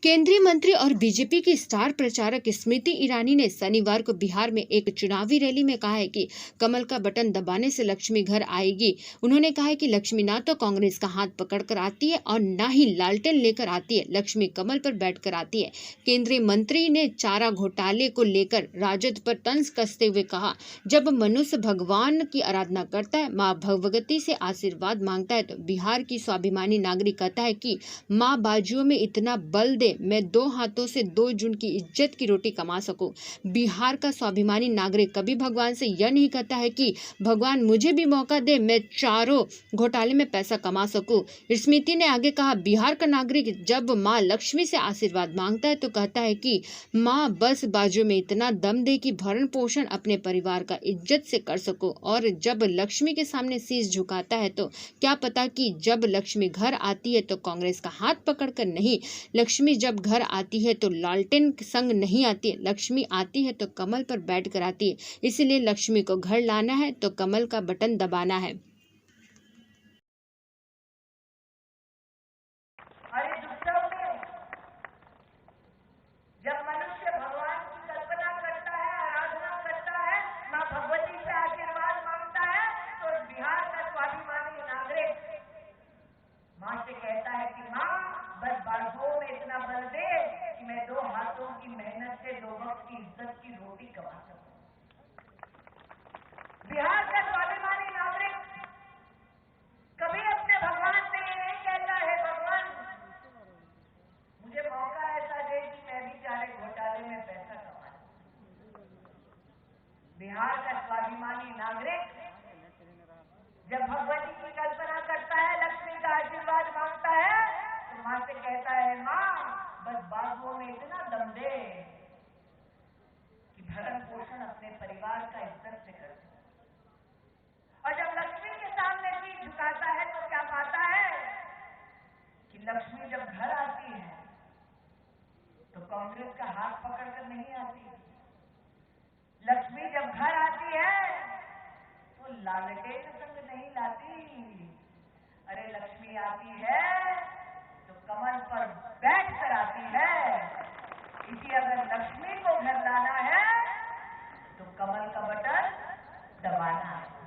केंद्रीय मंत्री और बीजेपी की स्टार प्रचारक स्मृति ईरानी ने शनिवार को बिहार में एक चुनावी रैली में कहा है कि कमल का बटन दबाने से लक्ष्मी घर आएगी। उन्होंने कहा है कि लक्ष्मी ना तो कांग्रेस का हाथ पकड़कर आती है और ना ही लालटेन लेकर आती है, लक्ष्मी कमल पर बैठकर आती है। केंद्रीय मंत्री ने चारा घोटाले को लेकर राजद पर तंज कसते हुए कहा, जब मनुष्य भगवान की आराधना करता है, माँ भगवती से आशीर्वाद मांगता है, तो बिहार की स्वाभिमानी नागरिक कहता है कि माँ बाजुओं में इतना बल दे, मैं 2 हाथों से 2 जून की इज्जत की रोटी कमा सकूं। बिहार का स्वाभिमानी नागरिक कभी भगवान से यह नहीं कहता है कि भगवान मुझे भी मौका दे, मैं चारों घोटाले में पैसा कमा सकूं। स्मृति ने आगे कहा, बिहार का नागरिक जब माँ लक्ष्मी से आशीर्वाद मांगता है तो कहता है कि माँ बस बाजू में इतना दम दे कि भरण पोषण अपने परिवार का इज्जत से कर सकूं। और जब लक्ष्मी के सामने शीश झुकाता है तो क्या पता कि जब लक्ष्मी घर आती है तो कांग्रेस का हाथ पकड़कर नहीं, लक्ष्मी जब घर आती है तो लालटेन संग नहीं आती है, लक्ष्मी आती है तो कमल पर बैठकर आती है। इसलिए लक्ष्मी को घर लाना है तो कमल का बटन दबाना है। जब मनुष्य भगवान की कल्पना करता है, आराधना करता है, माँ भगवती से आशीर्वाद मांगता है, तो बिहार का स्वाभिमानी नागरिक माँ से कहता है कि माँ बस बाजुओं में इतना बल दे कि मैं 2 हाथों की मेहनत से 2 वक्त की इज्जत की रोटी कमा सकूं। बिहार का स्वाभिमानी नागरिक कभी अपने भगवान से ये नहीं कहता है, भगवान मुझे मौका ऐसा दे कि मैं भी चारे घोटाले में पैसा कमा लूं। बिहार का स्वाभिमानी नागरिक जब भगवती की कल्पना करता है, लक्ष्मी का आशीर्वाद मांगता है, तो माँ से कहता है, माँ बस बाजुओं में इतना दम दे कि भरण पोषण अपने परिवार का इज्जत से कर सकूं। और जब लक्ष्मी के सामने शीश झुकाता है तो क्या पाता है कि लक्ष्मी जब घर आती है तो कांग्रेस का हाथ पकड़कर नहीं आती। लक्ष्मी जब घर आती है तो लालटेन संग नहीं लाती। अरे लक्ष्मी आती है तो कमल पर बैठ कर आती है। इसी अगर लक्ष्मी को घर लाना है तो कमल का बटन दबाना है।